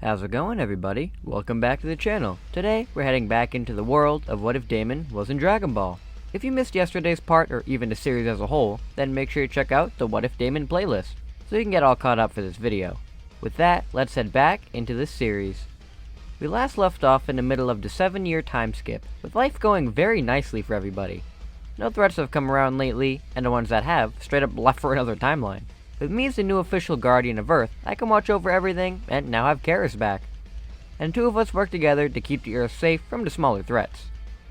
How's it going, everybody? Welcome back to the channel. Today, we're heading back into the world of What If Damon was in Dragon Ball. If you missed yesterday's part, or even the series as a whole, then make sure you check out the What If Damon playlist, so you can get all caught up for this video. With that, let's head back into this series. We last left off in the middle of the 7-year time skip, with life going very nicely for everybody. No threats have come around lately, and the ones that have, straight up left for another timeline. With me as the new official guardian of Earth, I can watch over everything, and now have Kakarot back. And two of us work together to keep the Earth safe from the smaller threats.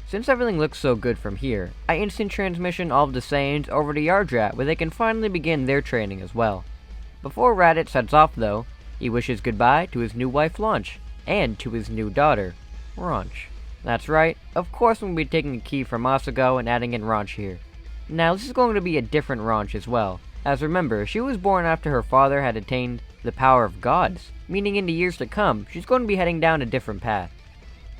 Since everything looks so good from here, I instant transmission all of the Saiyans over to Yardrat where they can finally begin their training as well. Before Raditz sets off though, he wishes goodbye to his new wife Launch, and to his new daughter, Raunch. That's right, of course we'll be taking a key from Masako and adding in Raunch here. Now this is going to be a different Raunch as well. As remember, she was born after her father had attained the power of gods, meaning in the years to come, she's going to be heading down a different path.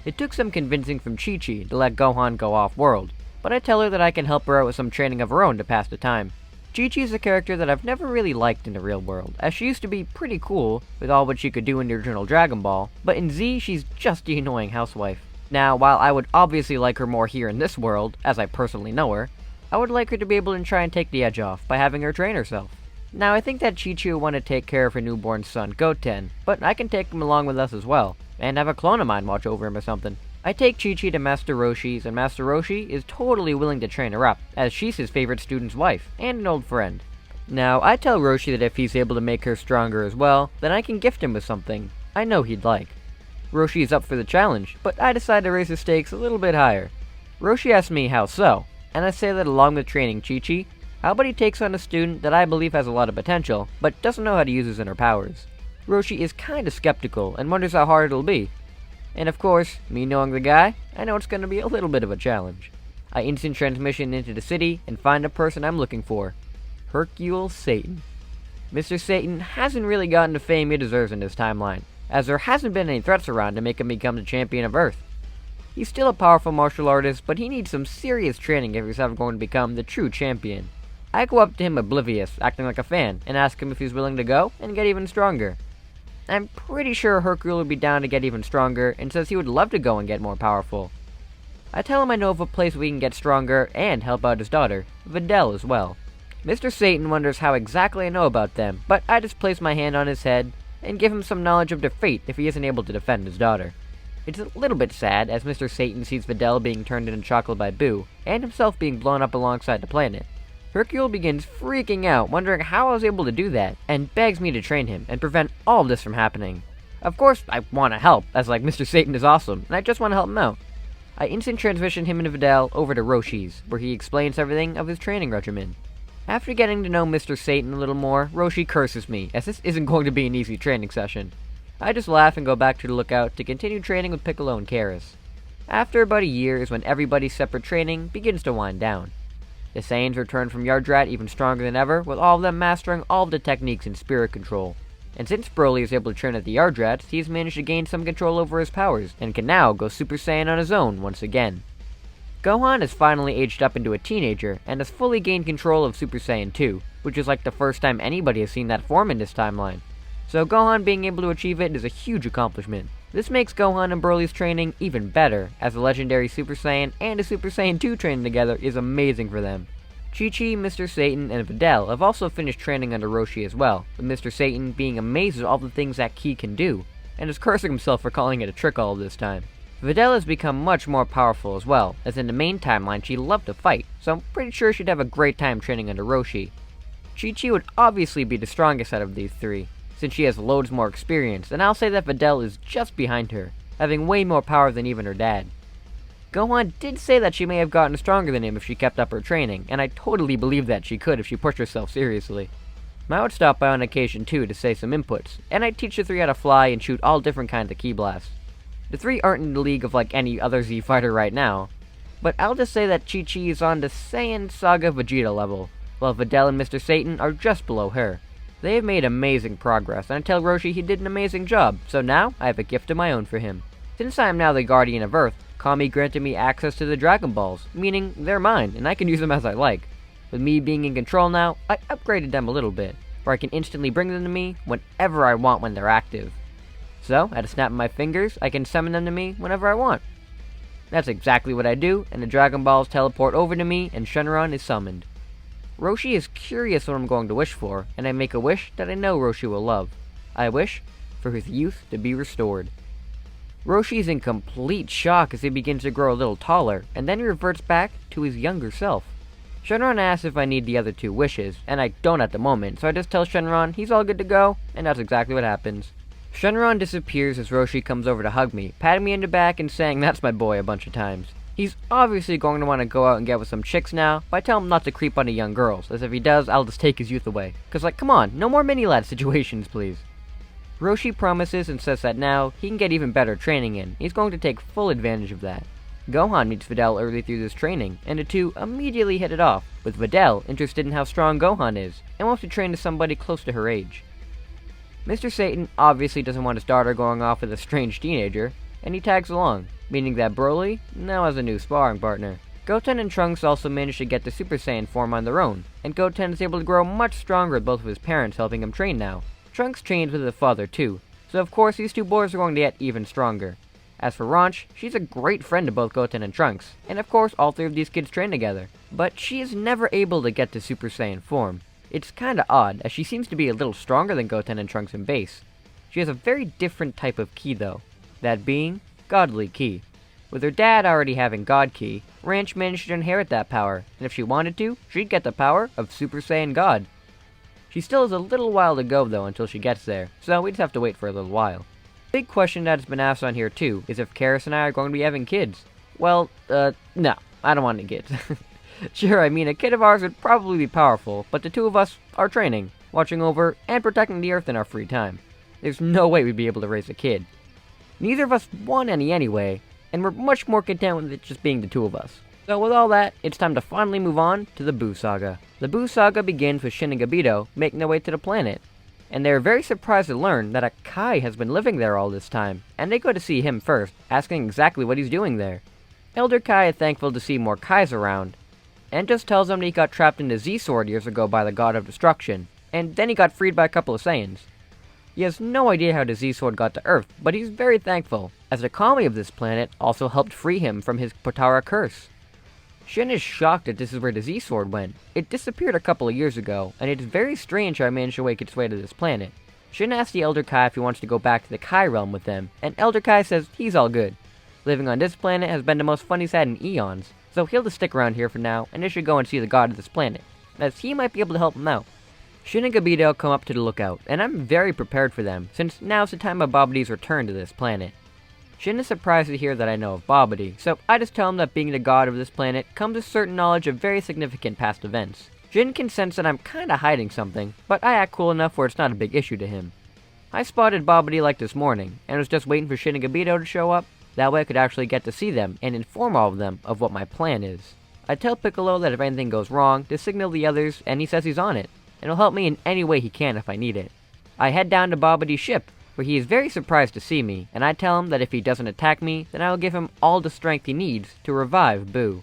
It took some convincing from Chi-Chi to let Gohan go off-world, but I tell her that I can help her out with some training of her own to pass the time. Chi-Chi is a character that I've never really liked in the real world, as she used to be pretty cool with all what she could do in the original Dragon Ball, but in Z she's just the annoying housewife. Now, while I would obviously like her more here in this world, as I personally know her, I would like her to be able to try and take the edge off by having her train herself. Now, I think that Chi-Chi will want to take care of her newborn son, Goten, but I can take him along with us as well, and have a clone of mine watch over him or something. I take Chi-Chi to Master Roshi's, and Master Roshi is totally willing to train her up, as she's his favorite student's wife, and an old friend. Now, I tell Roshi that if he's able to make her stronger as well, then I can gift him with something I know he'd like. Roshi is up for the challenge, but I decide to raise the stakes a little bit higher. Roshi asks me how so, and I say that along with training Chi-Chi, how about he takes on a student that I believe has a lot of potential, but doesn't know how to use his inner powers. Roshi is kinda skeptical, and wonders how hard it'll be. And of course, me knowing the guy, I know it's gonna be a little bit of a challenge. I instant transmission into the city, and find the person I'm looking for. Hercule Satan. Mr. Satan hasn't really gotten the fame he deserves in this timeline, as there hasn't been any threats around to make him become the champion of Earth. He's still a powerful martial artist, but he needs some serious training if he's ever going to become the true champion. I go up to him oblivious, acting like a fan, and ask him if he's willing to go and get even stronger. I'm pretty sure Hercule would be down to get even stronger, and says he would love to go and get more powerful. I tell him I know of a place we can get stronger, and help out his daughter, Videl as well. Mr. Satan wonders how exactly I know about them, but I just place my hand on his head, and give him some knowledge of their fate if he isn't able to defend his daughter. It's a little bit sad, as Mr. Satan sees Videl being turned into chocolate by Buu, and himself being blown up alongside the planet. Hercule begins freaking out, wondering how I was able to do that, and begs me to train him, and prevent all of this from happening. Of course, I want to help, as like Mr. Satan is awesome, and I just want to help him out. I instant transition him and Videl over to Roshi's, where he explains everything of his training regimen. After getting to know Mr. Satan a little more, Roshi curses me, as this isn't going to be an easy training session. I just laugh and go back to the lookout to continue training with Piccolo and Kakarot. After about a year is when everybody's separate training begins to wind down. The Saiyans return from Yardrat even stronger than ever, with all of them mastering all of the techniques in spirit control. And since Broly is able to train at the Yardrats, he's managed to gain some control over his powers, and can now go Super Saiyan on his own once again. Gohan has finally aged up into a teenager, and has fully gained control of Super Saiyan 2, which is like the first time anybody has seen that form in this timeline. So Gohan being able to achieve it is a huge accomplishment. This makes Gohan and Broly's training even better, as a legendary Super Saiyan and a Super Saiyan 2 training together is amazing for them. Chi-Chi, Mr. Satan, and Videl have also finished training under Roshi as well, with Mr. Satan being amazed at all the things that Ki can do, and is cursing himself for calling it a trick all of this time. Videl has become much more powerful as well, as in the main timeline she loved to fight, so I'm pretty sure she'd have a great time training under Roshi. Chi-Chi would obviously be the strongest out of these three, since she has loads more experience, and I'll say that Videl is just behind her, having way more power than even her dad. Gohan did say that she may have gotten stronger than him if she kept up her training, and I totally believe that she could if she pushed herself seriously. I would stop by on occasion too to say some inputs, and I'd teach the three how to fly and shoot all different kinds of ki blasts. The three aren't in the league of like any other Z fighter right now, but I'll just say that Chi-Chi is on the Saiyan Saga Vegeta level, while Videl and Mr. Satan are just below her. They have made amazing progress, and I tell Roshi he did an amazing job, so now I have a gift of my own for him. Since I am now the Guardian of Earth, Kami granted me access to the Dragon Balls, meaning they're mine, and I can use them as I like. With me being in control now, I upgraded them a little bit, where I can instantly bring them to me whenever I want when they're active. So, at a snap of my fingers, I can summon them to me whenever I want. That's exactly what I do, and the Dragon Balls teleport over to me, and Shenron is summoned. Roshi is curious what I'm going to wish for, and I make a wish that I know Roshi will love. I wish for his youth to be restored. Roshi is in complete shock as he begins to grow a little taller, and then he reverts back to his younger self. Shenron asks if I need the other 2 wishes, and I don't at the moment, so I just tell Shenron he's all good to go, and that's exactly what happens. Shenron disappears as Roshi comes over to hug me, patting me in the back and saying that's my boy a bunch of times. He's obviously going to want to go out and get with some chicks now, but I tell him not to creep onto young girls, as if he does, I'll just take his youth away. Cause like, come on, no more mini-lad situations, please. Roshi promises and says that now, he can get even better training in. He's going to take full advantage of that. Gohan meets Videl early through this training, and the two immediately hit it off, with Videl interested in how strong Gohan is, and wants to train to somebody close to her age. Mr. Satan obviously doesn't want his daughter going off with a strange teenager, and he tags along, meaning that Broly now has a new sparring partner. Goten and Trunks also managed to get the Super Saiyan form on their own, and Goten is able to grow much stronger with both of his parents helping him train now. Trunks trains with his father too, so of course these two boys are going to get even stronger. As for Ranch, she's a great friend to both Goten and Trunks, and of course all 3 of these kids train together, but she is never able to get to Super Saiyan form. It's kinda odd, as she seems to be a little stronger than Goten and Trunks in base. She has a very different type of ki though, that being godly ki. With her dad already having God Ki, Ranch managed to inherit that power, and if she wanted to, she'd get the power of Super Saiyan God. She still has a little while to go though until she gets there, so we just have to wait for a little while. Big question that has been asked on here too is if Karis and I are going to be having kids. Well, no, I don't want any kids. Sure, I mean a kid of ours would probably be powerful, but the 2 of us are training, watching over, and protecting the Earth in our free time. There's no way we'd be able to raise a kid. Neither of us want any anyway, and we're much more content with it just being the 2 of us. So with all that, it's time to finally move on to the Buu Saga. The Buu Saga begins with Shin and Gabito making their way to the planet, and they're very surprised to learn that a Kai has been living there all this time, and they go to see him first, asking exactly what he's doing there. Elder Kai is thankful to see more Kais around, and just tells them that he got trapped in the Z-Sword years ago by the God of Destruction, and then he got freed by a couple of Saiyans. He has no idea how the Z-Sword got to Earth, but he's very thankful, as the Kami of this planet also helped free him from his Potara curse. Shin is shocked that this is where the Z-Sword went. It disappeared a couple of years ago, and it's very strange how it managed to make its way to this planet. Shin asks the Elder Kai if he wants to go back to the Kai realm with them, and Elder Kai says he's all good. Living on this planet has been the most fun he's had in eons, so he'll just stick around here for now, and they should go and see the god of this planet, as he might be able to help him out. Shin and Gabito come up to the lookout, and I'm very prepared for them, since now's the time of Bobidi's return to this planet. Shin is surprised to hear that I know of Bobidi, so I just tell him that being the god of this planet comes with certain knowledge of very significant past events. Shin can sense that I'm kinda hiding something, but I act cool enough where it's not a big issue to him. I spotted Bobidi like this morning, and was just waiting for Shin and Gabito to show up. That way I could actually get to see them and inform all of them of what my plan is. I tell Piccolo that if anything goes wrong, to signal the others, and he says he's on it, and will help me in any way he can if I need it. I head down to Bobidi's ship, where he is very surprised to see me, and I tell him that if he doesn't attack me, then I will give him all the strength he needs to revive Buu.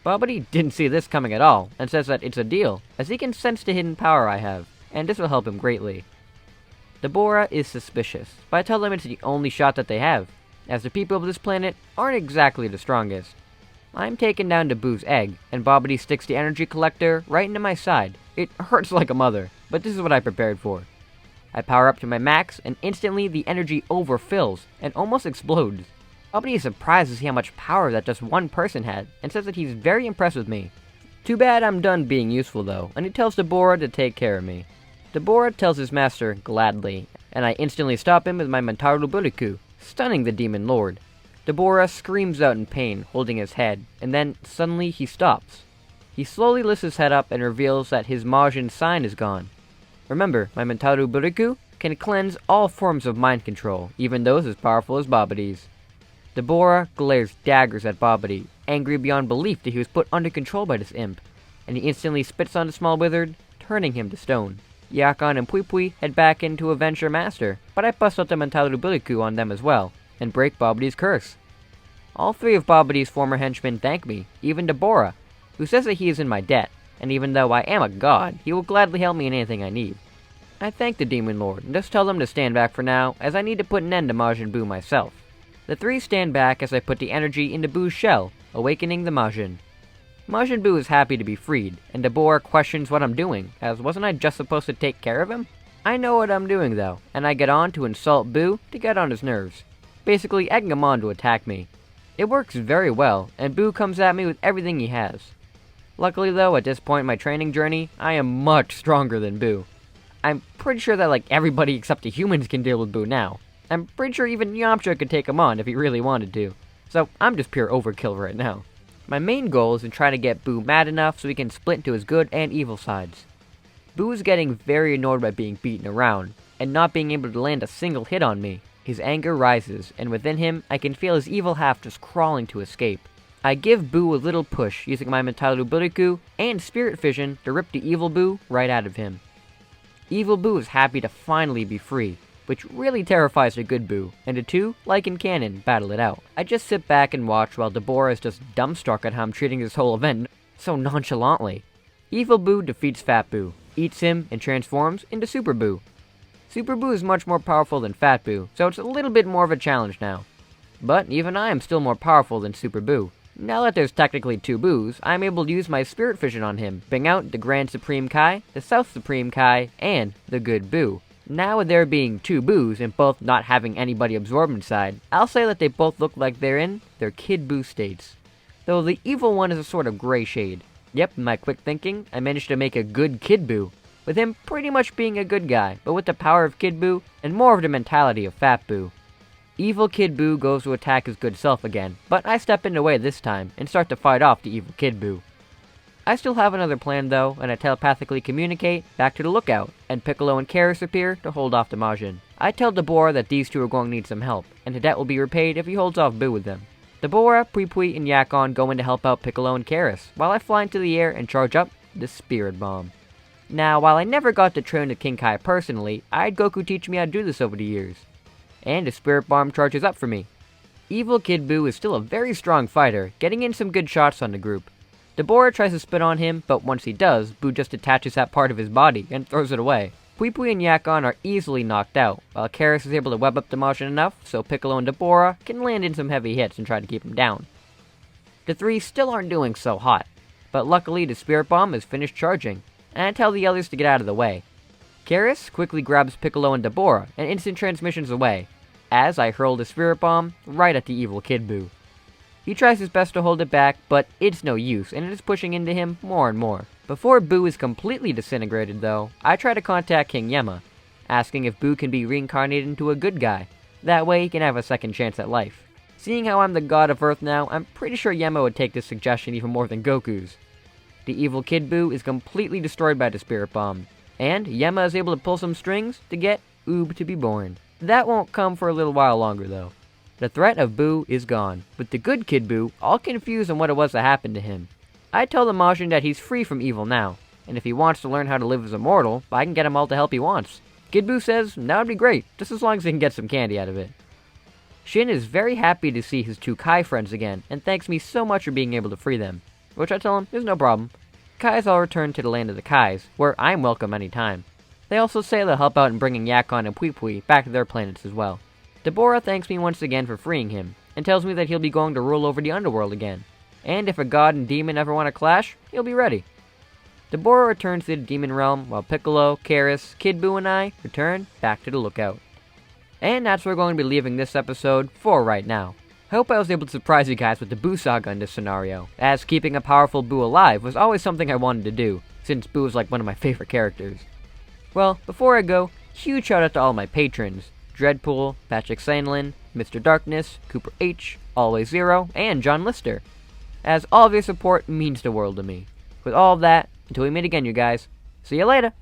Bobidi didn't see this coming at all, and says that it's a deal, as he can sense the hidden power I have, and this will help him greatly. Deborah is suspicious, but I tell them it's the only shot that they have, as the people of this planet aren't exactly the strongest. I'm taken down to Buu's egg, and Bobidi sticks the energy collector right into my side. It hurts like a mother, but this is what I prepared for. I power up to my max, and instantly the energy overfills, and almost explodes. Bobidi is surprised to see how much power that just one person had, and says that he's very impressed with me. Too bad I'm done being useful though, and he tells Deborah to take care of me. Deborah tells his master gladly, and I instantly stop him with my Mentaru Buriku, stunning the Demon Lord. Deborah screams out in pain, holding his head, and then suddenly he stops. He slowly lifts his head up and reveals that his Majin sign is gone. Remember, my Mentaru Buriku can cleanse all forms of mind control, even those as powerful as Bobidi's. Deborah glares daggers at Bobidi, angry beyond belief that he was put under control by this imp, and he instantly spits on the small wizard, turning him to stone. Yakan and Pui Pui head back in to avenge their master, but I bust out the Mentaru Buriku on them as well, and break Bobidi's curse. All 3 of Bobidi's former henchmen thank me, even Deborah, who says that he is in my debt, and even though I am a god, he will gladly help me in anything I need. I thank the Demon Lord and just tell them to stand back for now, as I need to put an end to Majin Buu myself. The three stand back as I put the energy into Buu's shell, awakening the Majin. Majin Buu is happy to be freed, and Dabura questions what I'm doing, as wasn't I just supposed to take care of him? I know what I'm doing though, and I get on to insult Buu to get on his nerves, basically egging him on to attack me. It works very well, and Buu comes at me with everything he has. Luckily though, at this point in my training journey, I am much stronger than Buu. I'm pretty sure that like everybody except the humans can deal with Buu now. I'm pretty sure even Yamcha could take him on if he really wanted to. So I'm just pure overkill right now. My main goal is to try to get Buu mad enough so he can split into his good and evil sides. Buu is getting very annoyed by being beaten around, and not being able to land a single hit on me. His anger rises, and within him, I can feel his evil half just crawling to escape. I give Buu a little push using my Metaru Buriku and Spirit Fission to rip the evil Buu right out of him. Evil Buu is happy to finally be free, which really terrifies the good Buu, and the two, like in canon, battle it out. I just sit back and watch while Dabura is just dumbstruck at how I'm treating this whole event so nonchalantly. Evil Buu defeats Fat Buu, eats him, and transforms into Super Buu. Super Buu is much more powerful than Fat Buu, so it's a little bit more of a challenge now. But even I am still more powerful than Super Buu. Now that there's technically two Boos, I'm able to use my Spirit Fission on him, bring out the Grand Supreme Kai, the South Supreme Kai, and the Good Buu. Now with there being two Boos and both not having anybody absorbed inside, I'll say that they both look like they're in their Kid Buu states. Though the evil one is a sort of gray shade. Yep, in my quick thinking, I managed to make a good Kid Buu, with him pretty much being a good guy, but with the power of Kid Buu and more of the mentality of Fat Buu. Evil Kid Buu goes to attack his good self again, but I step in the way this time and start to fight off the evil Kid Buu. I still have another plan though, and I telepathically communicate back to the lookout, and Piccolo and Kakarot appear to hold off the Majin. I tell Dabura that these two are going to need some help, and the debt will be repaid if he holds off Buu with them. Dabura, Pui and Yakon go in to help out Piccolo and Kakarot, while I fly into the air and charge up the Spirit Bomb. Now, while I never got to train the King Kai personally, I had Goku teach me how to do this over the years. And the Spirit Bomb charges up for me. Evil Kid Buu is still a very strong fighter, getting in some good shots on the group. Dabura tries to spit on him, but once he does, Buu just detaches that part of his body and throws it away. Pui and Yakon are easily knocked out, while Kakarot is able to web up the Majin enough so Piccolo and Dabura can land in some heavy hits and try to keep him down. The three still aren't doing so hot, but luckily the Spirit Bomb is finished charging, and I tell the others to get out of the way. Kakarot quickly grabs Piccolo and Dabura and instant transmissions away, as I hurl the Spirit Bomb right at the evil Kid Buu. He tries his best to hold it back, but it's no use, and it is pushing into him more and more. Before Buu is completely disintegrated though, I try to contact King Yemma, asking if Buu can be reincarnated into a good guy. That way he can have a second chance at life. Seeing how I'm the god of Earth now, I'm pretty sure Yemma would take this suggestion even more than Goku's. The evil Kid Buu is completely destroyed by the Spirit Bomb, and Yemma is able to pull some strings to get Oob to be born. That won't come for a little while longer though. The threat of Buu is gone, with the good Kid Buu all confused on what it was that happened to him. I tell the Majin that he's free from evil now, and if he wants to learn how to live as a mortal, I can get him all the help he wants. Kid Buu says that would be great, just as long as he can get some candy out of it. Shin is very happy to see his two Kai friends again, and thanks me so much for being able to free them, which I tell him is no problem. Kais all return to the land of the Kais, where I'm welcome anytime. They also say they'll help out in bringing Yakon and Pui back to their planets as well. Dabura thanks me once again for freeing him, and tells me that he'll be going to rule over the underworld again, and if a god and demon ever want to clash, he'll be ready. Dabura returns to the demon realm, while Piccolo, Kakarot, Kid Buu, and I return back to the lookout. And that's where we're going to be leaving this episode for right now. I hope I was able to surprise you guys with the Buu saga in this scenario, as keeping a powerful Buu alive was always something I wanted to do, since Buu is like one of my favorite characters. Well, before I go, huge shout out to all my patrons, Dreadpool, Patrick Sanlin, Mr. Darkness, Cooper H, Always Zero, and John Lister, as all of your support means the world to me. With all of that, until we meet again you guys, see you later!